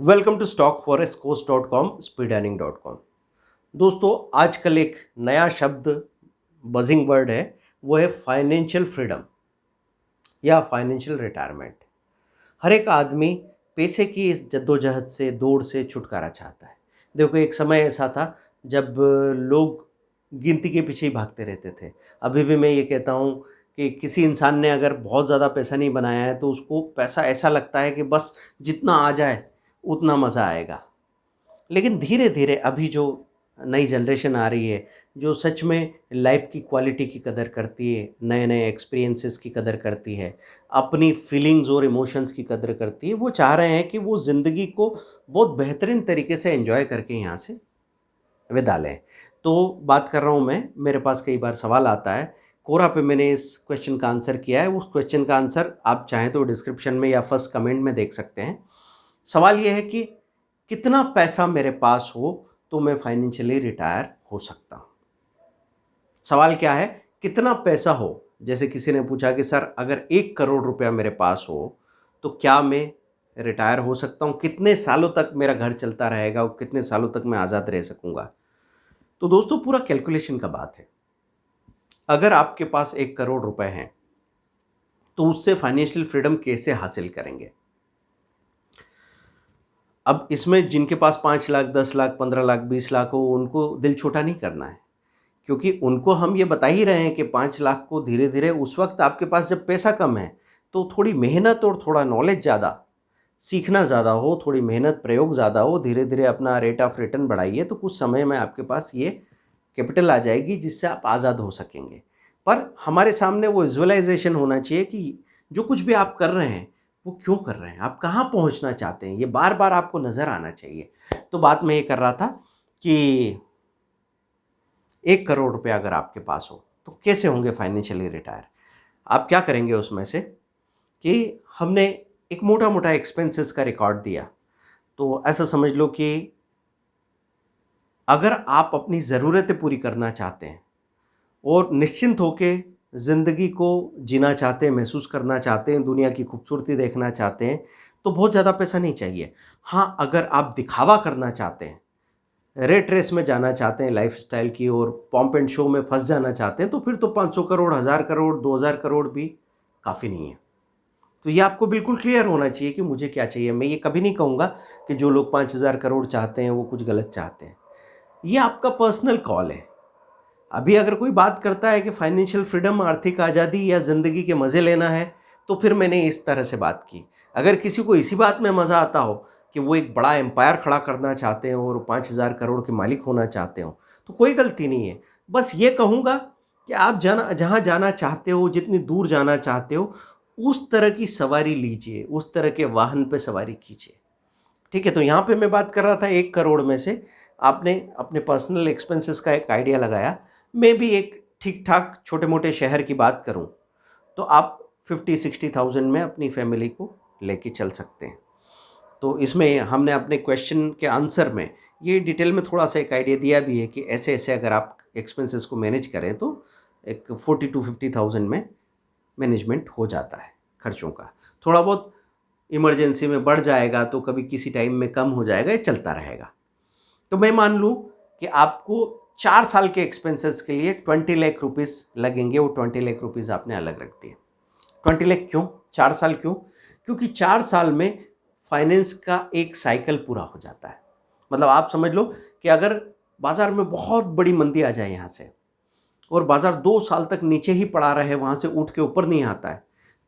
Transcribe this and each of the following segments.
Welcome to stockforestcourse.com speedearning.com। दोस्तों, आजकल एक नया शब्द बजिंग वर्ड है, वो है फाइनेंशियल फ्रीडम या फाइनेंशियल रिटायरमेंट। हर एक आदमी पैसे की इस जद्दोजहद से, दौड़ से छुटकारा चाहता है। देखो, एक समय ऐसा था जब लोग गिनती के पीछे ही भागते रहते थे। अभी भी मैं ये कहता हूँ कि किसी इंसान ने अगर बहुत ज़्यादा पैसा नहीं बनाया है तो उसको पैसा ऐसा लगता है कि बस जितना आ जाए उतना मज़ा आएगा। लेकिन धीरे-धीरे अभी जो नई जनरेशन आ रही है, जो सच में लाइफ़ की क्वालिटी की कदर करती है, नए-नए एक्सपीरियंसेस की कदर करती है, अपनी फीलिंग्स और इमोशंस की कदर करती है, वो चाह रहे हैं कि वो ज़िंदगी को बहुत बेहतरीन तरीके से एन्जॉय करके यहाँ से विदा लें। तो बात कर रहा हूँ मैं, मेरे पास कई बार सवाल आता है, कोरा पे मैंने इस क्वेश्चन का आंसर किया है। उस क्वेश्चन का आंसर आप चाहें तो डिस्क्रिप्शन में या फर्स्ट कमेंट में देख सकते हैं। सवाल ये है कि कितना पैसा मेरे पास हो तो मैं फाइनेंशियली रिटायर हो सकता हूँ। सवाल क्या है? कितना पैसा हो? जैसे किसी ने पूछा कि सर, अगर 1 करोड़ रुपया मेरे पास हो तो क्या मैं रिटायर हो सकता हूँ? कितने सालों तक मेरा घर चलता रहेगा और कितने सालों तक मैं आज़ाद रह सकूँगा? तो दोस्तों, पूरा कैलकुलेशन का बात है। अगर आपके पास 1 करोड़ रुपए हैं तो उससे फाइनेंशियल फ्रीडम कैसे हासिल करेंगे? अब इसमें जिनके पास 5 लाख, 10 लाख, 15 लाख, 20 लाख हो, उनको दिल छोटा नहीं करना है। क्योंकि उनको हम ये बता ही रहे हैं कि 5 लाख को धीरे-धीरे, उस वक़्त आपके पास जब पैसा कम है, तो थोड़ी मेहनत और थोड़ा नॉलेज ज़्यादा, सीखना ज़्यादा हो, थोड़ी मेहनत, प्रयोग ज़्यादा हो, धीरे-धीरे अपना रेट ऑफ रिटर्न बढ़ाइए, तो कुछ समय में आपके पास ये कैपिटल आ जाएगी जिससे आप आज़ाद हो सकेंगे। पर हमारे सामने वो विज़ुअलाइज़ेशन होना चाहिए कि जो कुछ भी आप कर रहे हैं, वो क्यों कर रहे हैं? आप कहाँ पहुँचना चाहते हैं? ये बार-बार आपको नज़र आना चाहिए। तो बात मैं ये कर रहा था कि 1 करोड़ रुपया अगर आपके पास हो, तो कैसे होंगे फाइनेंशियली रिटायर? आप क्या करेंगे उसमें से कि हमने एक मोटा-मोटा एक्सपेंसेस का रिकॉर्ड दिया। तो ऐसा समझ लो कि अगर आप अपनी ज़रूरतें पूरी करना चाहते हैं और निश्चिंत होके ज़िंदगी को जीना चाहते हैं, महसूस करना चाहते हैं, दुनिया की खूबसूरती देखना चाहते हैं, तो बहुत ज़्यादा पैसा नहीं चाहिए। हाँ, अगर आप दिखावा करना चाहते हैं, रेट रेस में जाना चाहते हैं लाइफ़स्टाइल की और पॉम्प एंड शो में फँस जाना चाहते हैं, तो फिर तो 500 करोड़, 1000 करोड़, 2000 करोड़ भी काफ़ी नहीं है। तो ये आपको बिल्कुल क्लियर होना चाहिए कि मुझे क्या चाहिए। मैं ये कभी नहीं कहूँगा कि जो लोग 5000 करोड़ चाहते हैं, वो कुछ गलत चाहते हैं। ये आपका पर्सनल कॉल है। अभी अगर कोई बात करता है कि फाइनेंशियल फ्रीडम, आर्थिक आज़ादी या ज़िंदगी के मज़े लेना है, तो फिर मैंने इस तरह से बात की। अगर किसी को इसी बात में मज़ा आता हो कि वो एक बड़ा एम्पायर खड़ा करना चाहते हो और 5000 करोड़ के मालिक होना चाहते हो, तो कोई गलती नहीं है। बस ये कहूँगा कि आप जहाँ जाना चाहते हो, जितनी दूर जाना चाहते हो, उस तरह की सवारी लीजिए, उस तरह के वाहन पे सवारी कीजिए। ठीक है? तो यहाँ पे मैं बात कर रहा था 1 करोड़ में से आपने अपने पर्सनल एक्सपेंसेस का एक आइडिया लगाया। मैं भी एक ठीक-ठाक छोटे-मोटे शहर की बात करूँ, तो आप 50-60,000 में अपनी फैमिली को लेके चल सकते हैं। तो इसमें हमने अपने क्वेश्चन के आंसर में ये डिटेल में थोड़ा-सा एक आइडिया दिया भी है कि ऐसे-ऐसे अगर आप एक्सपेंसेस को मैनेज करें तो एक 40 टू 50,000 में मैनेजमेंट हो जाता है खर्चों का। थोड़ा बहुत इमरजेंसी में बढ़ जाएगा तो कभी किसी टाइम में कम हो जाएगा, ये चलता रहेगा। तो मैं मान लूँ कि आपको 4 साल के एक्सपेंसेस के लिए 20 लाख रुपीज़ लगेंगे, वो 20 लाख रुपीज़ आपने अलग रख दिए। 20 लाख क्यों? 4 साल क्यों? क्योंकि 4 साल में फाइनेंस का एक साइकिल पूरा हो जाता है। मतलब आप समझ लो कि अगर बाज़ार में बहुत बड़ी मंदी आ जाए यहाँ से और बाज़ार 2 साल तक नीचे ही पड़ा रहे, वहाँ से उठ के ऊपर नहीं आता है,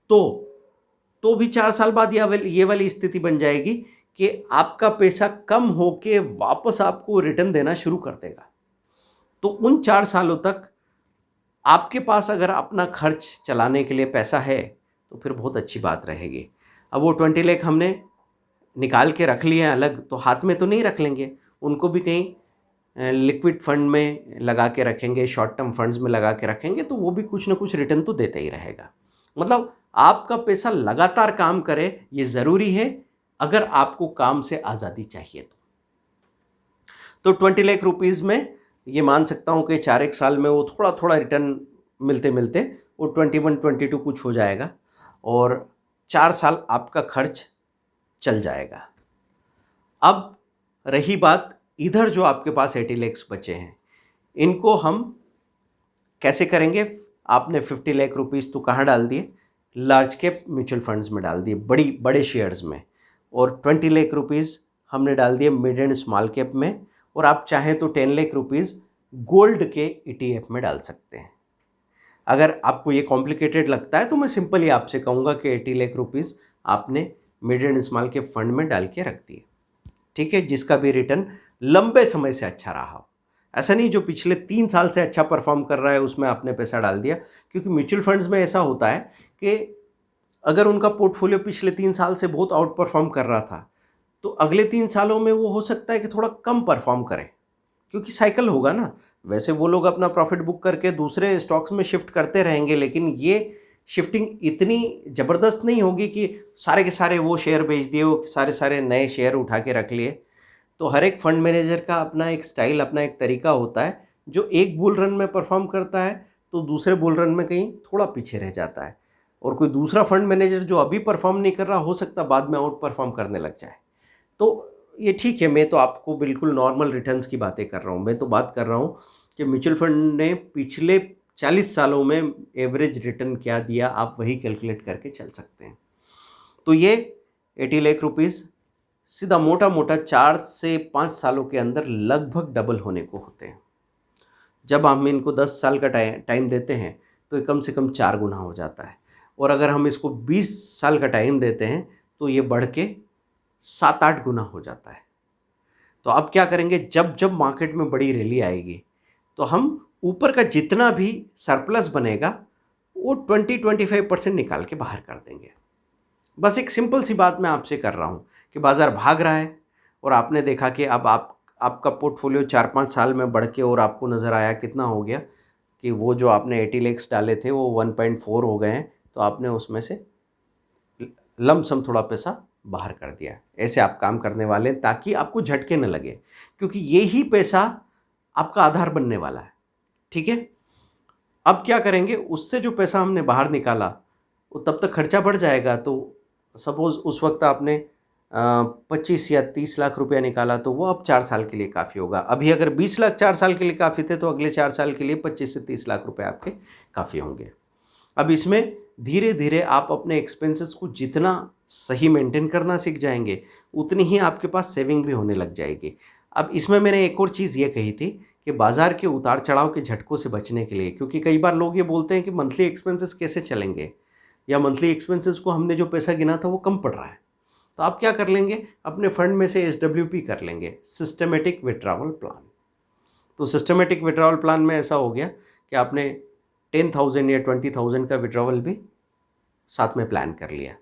तो भी 4 साल बाद ये वाली स्थिति बन जाएगी कि आपका पैसा कम होके वापस आपको रिटर्न देना शुरू कर देगा। तो उन 4 सालों तक आपके पास अगर अपना खर्च चलाने के लिए पैसा है, तो फिर बहुत अच्छी बात रहेगी। अब वो 20 लाख हमने निकाल के रख लिए हैं अलग, तो हाथ में तो नहीं रख लेंगे, उनको भी कहीं लिक्विड फंड में लगा के रखेंगे, शॉर्ट टर्म फंड्स में लगा के रखेंगे, तो वो भी कुछ ना कुछ रिटर्न तो देता ही रहेगा। मतलब आपका पैसा लगातार काम करे, ये ज़रूरी है अगर आपको काम से आज़ादी चाहिए तो 20 लाख रुपीज़ में ये मान सकता हूँ कि 4 एक साल में वो थोड़ा-थोड़ा रिटर्न मिलते-मिलते वो 21-22 कुछ हो जाएगा और 4 साल आपका खर्च चल जाएगा। अब रही बात, इधर जो आपके पास 80 lakhs बचे हैं, इनको हम कैसे करेंगे? आपने 50 लाख रुपीज़ तो कहाँ डाल दिए? लार्ज कैप म्यूचुअल फंड्स में डाल दिए, बड़े शेयर्स में, और 20 लाख रुपीज़ हमने डाल दिए मिड एंड स्मॉल कैप में, और आप चाहें तो 10 लाख रुपीज़ गोल्ड के ETF में डाल सकते हैं। अगर आपको ये कॉम्प्लिकेटेड लगता है तो मैं सिंपली आपसे कहूँगा कि 80 लाख रुपीज़ आपने mid and small cap fund में डाल के रख दिए, ठीक है, जिसका भी रिटर्न लंबे समय से अच्छा रहा हो। ऐसा नहीं जो पिछले 3 साल से अच्छा परफॉर्म कर रहा है उसमें आपने पैसा डाल दिया, क्योंकि म्यूचुअल फंड्स में ऐसा होता है कि अगर उनका पोर्टफोलियो पिछले 3 साल से बहुत आउट परफॉर्म कर रहा था तो अगले 3 सालों में वो हो सकता है कि थोड़ा कम परफॉर्म करे, क्योंकि साइकिल होगा ना। वैसे वो लोग अपना प्रॉफिट बुक करके दूसरे स्टॉक्स में शिफ्ट करते रहेंगे, लेकिन ये शिफ्टिंग इतनी ज़बरदस्त नहीं होगी कि सारे के सारे वो शेयर बेच दिए, वो सारे नए शेयर उठा के रख लिए। तो हर एक फंड मैनेजर का अपना एक स्टाइल, अपना एक तरीका होता है। जो एक बुल रन में परफॉर्म करता है तो दूसरे बुल रन में कहीं थोड़ा पीछे रह जाता है, और कोई दूसरा फंड मैनेजर जो अभी परफॉर्म नहीं कर रहा हो सकता बाद में आउट परफॉर्म करने लग जाए। तो ये ठीक है, मैं तो आपको बिल्कुल नॉर्मल रिटर्न्स की बातें कर रहा हूँ। मैं तो बात कर रहा हूँ कि म्यूचुअल फंड ने पिछले 40 सालों में एवरेज रिटर्न क्या दिया, आप वही कैलकुलेट करके चल सकते हैं। तो ये 80 लाख रुपीज़ सीधा मोटा मोटा 4 से 5 सालों के अंदर लगभग डबल होने को होते हैं। जब हम इनको 10 साल का टाइम देते हैं तो ये कम से कम 4 गुना हो जाता है, और अगर हम इसको 20 साल का टाइम देते हैं तो ये बढ़ के 7-8 गुना हो जाता है। तो अब क्या करेंगे, जब जब मार्केट में बड़ी रैली आएगी तो हम ऊपर का जितना भी सरप्लस बनेगा वो 20-25% निकाल के बाहर कर देंगे। बस एक सिंपल सी बात मैं आपसे कर रहा हूँ कि बाज़ार भाग रहा है और आपने देखा कि अब आपका पोर्टफोलियो 4-5 साल में बढ़ के, और आपको नज़र आया कितना हो गया कि वो जो आपने 80 लैक्स डाले थे वो 1.4 हो गए हैं, तो आपने उसमें से लमसम थोड़ा पैसा बाहर कर दिया। ऐसे आप काम करने वाले हैं ताकि आपको झटके न लगे, क्योंकि ये ही पैसा आपका आधार बनने वाला है, ठीक है। अब क्या करेंगे, उससे जो पैसा हमने बाहर निकाला वो तब तक खर्चा बढ़ जाएगा। तो सपोज़ उस वक्त आपने 25 या 30 लाख रुपया निकाला तो वो अब 4 साल के लिए काफ़ी होगा। अभी अगर 20 लाख 4 साल के लिए काफ़ी थे तो अगले 4 साल के लिए 25 से 30 लाख रुपए आपके काफ़ी होंगे। अब इसमें धीरे धीरे आप अपने एक्सपेंसेस को जितना सही मेंटेन करना सीख जाएंगे उतनी ही आपके पास सेविंग भी होने लग जाएगी। अब इसमें मैंने एक और चीज़ ये कही थी कि बाज़ार के उतार चढ़ाव के झटकों से बचने के लिए, क्योंकि कई बार लोग ये बोलते हैं कि मंथली एक्सपेंसेस कैसे चलेंगे, या मंथली एक्सपेंसेस को हमने जो पैसा गिना था वो कम पड़ रहा है। तो आप क्या कर लेंगे, अपने फंड में से SWP कर लेंगे, सिस्टमेटिक विड्रॉवल प्लान। तो सिस्टमेटिक विड्रॉवल प्लान में ऐसा हो गया कि आपने 10,000 या 20,000 का विड्रॉवल भी साथ में प्लान कर लिया।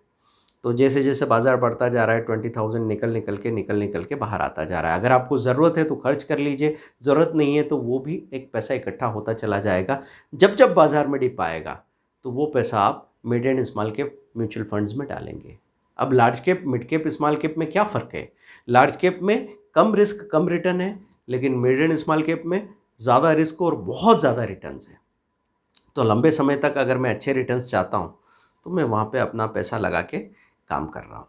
तो जैसे जैसे बाज़ार बढ़ता जा रहा है 20,000 निकल के बाहर आता जा रहा है। अगर आपको ज़रूरत है तो खर्च कर लीजिए, ज़रूरत नहीं है तो वो भी एक पैसा इकट्ठा होता चला जाएगा। जब जब बाज़ार में डिप आएगा तो वो पैसा आप mid and small cap mutual funds में डालेंगे। अब large cap, mid cap, small cap में क्या फ़र्क है? लार्ज कैप में कम रिस्क कम रिटर्न है, लेकिन मिड एंड स्मॉल कैप में ज़्यादा रिस्क और बहुत ज़्यादा रिटर्न्स है। तो लंबे समय तक अगर मैं अच्छे रिटर्न्स चाहता हूँ तो मैं वहाँ पे अपना पैसा लगा के काम कर रहा हूँ।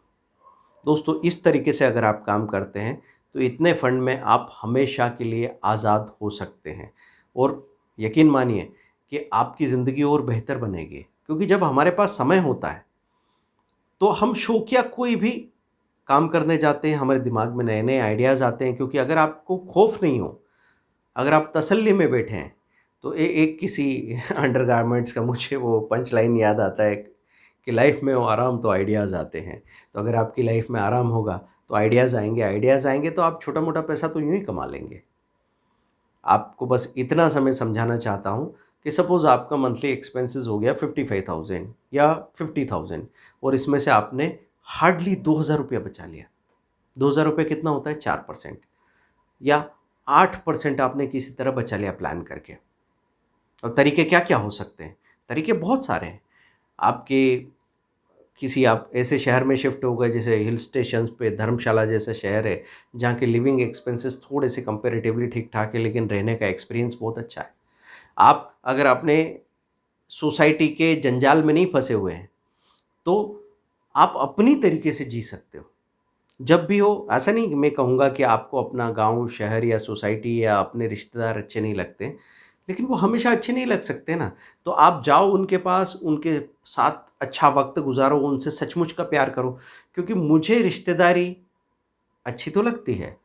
दोस्तों, इस तरीके से अगर आप काम करते हैं तो इतने फंड में आप हमेशा के लिए आज़ाद हो सकते हैं, और यकीन मानिए कि आपकी ज़िंदगी और बेहतर बनेगी। क्योंकि जब हमारे पास समय होता है तो हम शौकिया कोई भी काम करने जाते हैं, हमारे दिमाग में नए नए आइडियाज़ आते हैं। क्योंकि अगर आपको खौफ नहीं हो, अगर आप तसल्ली में बैठे हैं, तो एक किसी अंडरगारमेंट्स का मुझे वो पंच लाइन याद आता है कि लाइफ में हो आराम तो आइडियाज़ आते हैं। तो अगर आपकी लाइफ में आराम होगा तो आइडियाज़ आएंगे तो आप छोटा मोटा पैसा तो यूँ ही कमा लेंगे। आपको बस इतना समय समझाना चाहता हूँ कि सपोज़ आपका मंथली एक्सपेंसेस हो गया 55,000 या 50,000, और इसमें से आपने हार्डली 2,000 रुपया बचा लिया। 2,000 रुपये कितना होता है? 4%, या 8% आपने किसी तरह बचा लिया प्लान करके। और तरीके क्या क्या हो सकते हैं? तरीके बहुत सारे हैं। आपके किसी आप ऐसे शहर में शिफ्ट हो गए जैसे हिल स्टेशंस पे, धर्मशाला जैसा शहर है जहाँ के लिविंग एक्सपेंसेस थोड़े से कंपैरेटिवली ठीक ठाक है, लेकिन रहने का एक्सपीरियंस बहुत अच्छा है। आप अगर अपने सोसाइटी के जंजाल में नहीं फंसे हुए हैं तो आप अपनी तरीके से जी सकते हो। जब भी हो, ऐसा नहीं कि मैं कहूँगा कि आपको अपना गाँव, शहर या सोसाइटी या अपने रिश्तेदार अच्छे नहीं लगते, लेकिन वो हमेशा अच्छे नहीं लग सकते ना। तो आप जाओ उनके पास, उनके साथ अच्छा वक़्त गुज़ारो, उनसे सचमुच का प्यार करो। क्योंकि मुझे रिश्तेदारी अच्छी तो लगती है,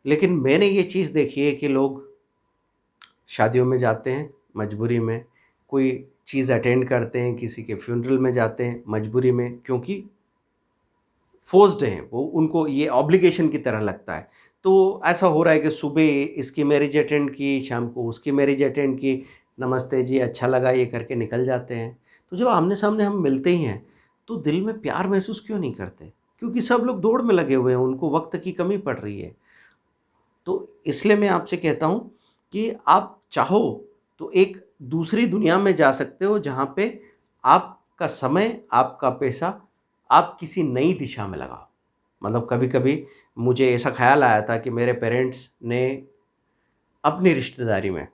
लेकिन मैंने ये चीज़ देखी है कि लोग शादियों में जाते हैं मजबूरी में, कोई चीज़ अटेंड करते हैं, किसी के फ्यूनरल में जाते हैं मजबूरी में, क्योंकि फ़ोर्स्ड हैं वो, उनको ये ऑब्लिगेशन की तरह लगता है। तो ऐसा हो रहा है कि सुबह इसकी मैरिज अटेंड की, शाम को उसकी मैरिज अटेंड की, नमस्ते जी, अच्छा लगा, ये करके निकल जाते हैं। तो जब आमने-सामने हम मिलते ही हैं, तो दिल में प्यार महसूस क्यों नहीं करते? क्योंकि सब लोग दौड़ में लगे हुए हैं, उनको वक़्त की कमी पड़ रही है। तो इसलिए मैं आपसे कहता हूँ कि आप चाहो तो एक दूसरी दुनिया में जा सकते हो, जहाँ पे आपका समय, आपका पैसा आप किसी नई दिशा में लगाओ। मतलब कभी-कभी मुझे ऐसा ख़्याल आया था कि मेरे पेरेंट्स ने अपनी रिश्तेदारी में,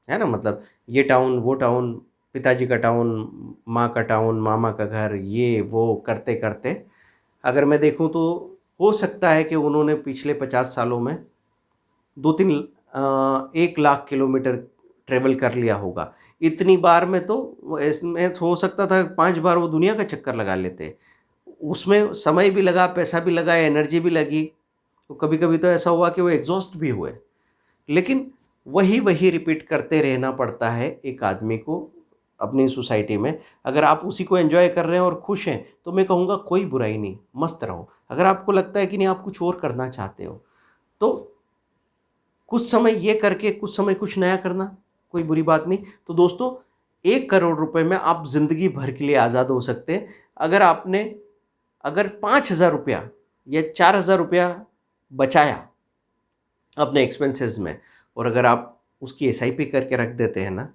है ना? मतलब ये टाउन, वो टाउन, पिताजी का टाउन, माँ का टाउन, मामा का घर, ये वो करते-करते अगर मैं देखूँ तो हो सकता है कि उन्होंने पिछले 50 सालों में 2-3 1 लाख किलोमीटर ट्रैवल कर लिया होगा। इतनी बार में तो वो इसमें हो सकता था 5 बार वो दुनिया का चक्कर लगा लेते। उसमें समय भी लगा, पैसा भी लगा, एनर्जी भी लगी। तो कभी-कभी तो ऐसा हुआ कि वो एग्ज़ॉस्ट भी हुए। लेकिन वही-वही रिपीट करते रहना पड़ता है एक आदमी को अपनी सोसाइटी में। अगर आप उसी को एन्जॉय कर रहे हैं और खुश हैं, तो मैं कहूँगा कोई बुराई नहीं, मस्त रहो। अगर आपको लगता है कि नहीं आप कुछ और करना चाहते हो, तो कुछ समय ये करके कुछ समय कुछ नया करना, कोई बुरी बात नहीं। तो दोस्तों, 1 करोड़ रुपए में आप ज़िंदगी भर के लिए आज़ाद हो सकते हैं। अगर आपने अगर 5,000 रुपया या 4,000 रुपया बचाया अपने एक्सपेंसेस में, और अगर आप उसकी एसआईपी करके रख देते हैं ना,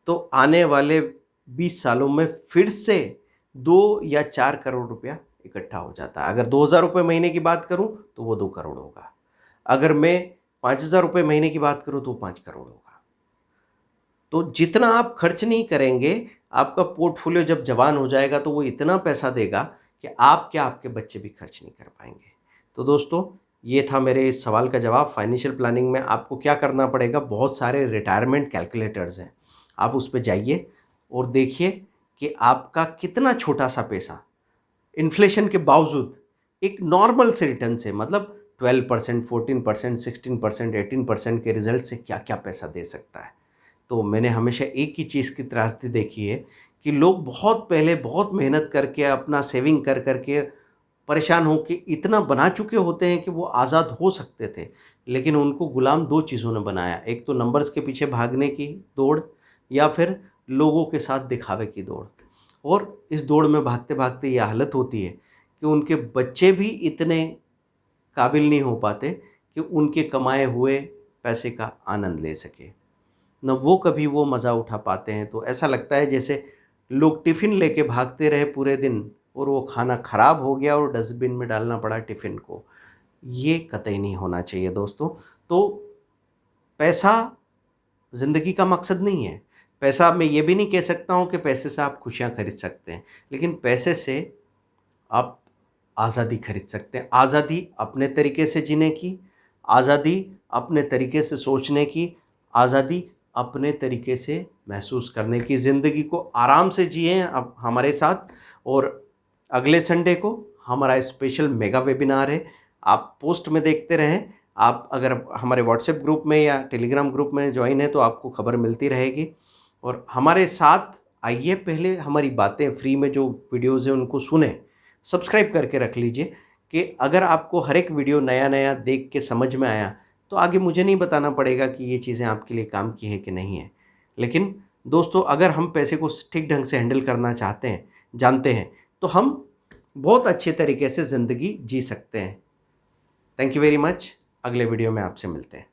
तो आने वाले 20 सालों में फिर से 2 या 4 करोड़ रुपया इकट्ठा हो जाता है। अगर 2,000 रुपये महीने की बात करूँ, तो वो 2 करोड़ होगा। अगर मैं 5,000 रुपये महीने की बात करूँ, तो 5 करोड़ होगा। तो जितना आप खर्च नहीं करेंगे, आपका पोर्टफोलियो जब जवान हो जाएगा, तो वो इतना पैसा देगा कि आप क्या, आपके बच्चे भी खर्च नहीं कर पाएँगे। तो दोस्तों, ये था मेरे इस सवाल का जवाब। फाइनेंशियल प्लानिंग में आपको क्या करना पड़ेगा? बहुत सारे रिटायरमेंट कैलकुलेटर्स हैं। आप उस पे जाइए और देखिए कि आपका कितना छोटा-सा पैसा इन्फ्लेशन के बावजूद एक नॉर्मल से रिटर्न से, मतलब 12%, 14%, 16%, 18% के रिज़ल्ट से क्या-क्या पैसा दे सकता है। तो मैंने हमेशा एक ही चीज़ की त्रासदी देखी है कि लोग बहुत पहले बहुत मेहनत करके, अपना सेविंग कर के परेशान होके इतना बना चुके होते हैं कि वो आज़ाद हो सकते थे। लेकिन उनको गुलाम 2 चीज़ों ने बनाया, एक तो नंबर्स के पीछे भागने की दौड़, या फिर लोगों के साथ दिखावे की दौड़। और इस दौड़ में भागते-भागते ये हालत होती है कि उनके बच्चे भी इतने काबिल नहीं हो पाते कि उनके कमाए हुए पैसे का आनंद ले सकें। ना वो कभी वो मज़ा उठा पाते हैं। तो ऐसा लगता है जैसे लोग टिफ़िन लेके भागते रहे पूरे दिन, और वो खाना ख़राब हो गया और डस्टबिन में डालना पड़ा टिफ़िन को। ये कतई नहीं होना चाहिए दोस्तों। तो पैसा ज़िंदगी का मकसद नहीं है। पैसा, मैं ये भी नहीं कह सकता हूँ कि पैसे से आप खुशियाँ खरीद सकते हैं, लेकिन पैसे से आप आज़ादी खरीद सकते हैं। आज़ादी अपने तरीके से जीने की, आज़ादी अपने तरीके से सोचने की, आज़ादी अपने तरीके से महसूस करने की। ज़िंदगी को आराम से जिएँ अब हमारे साथ। और अगले संडे को हमारा स्पेशल मेगा वेबिनार है। आप पोस्ट में देखते रहें। आप अगर हमारे व्हाट्सएप ग्रुप में या टेलीग्राम ग्रुप में जॉइन हैं, तो आपको खबर मिलती रहेगी। और हमारे साथ आइए, पहले हमारी बातें फ्री में जो वीडियोज़ हैं उनको सुनें। सब्सक्राइब करके रख लीजिए कि अगर आपको हर एक वीडियो नया-नया देख के समझ में आया, तो आगे मुझे नहीं बताना पड़ेगा कि ये चीज़ें आपके लिए काम की है कि नहीं है। लेकिन दोस्तों, अगर हम पैसे को ठीक ढंग से हैंडल करना चाहते हैं, जानते हैं, तो हम बहुत अच्छे तरीके से ज़िंदगी जी सकते हैं। Thank you very much. अगले वीडियो में आपसे मिलते हैं।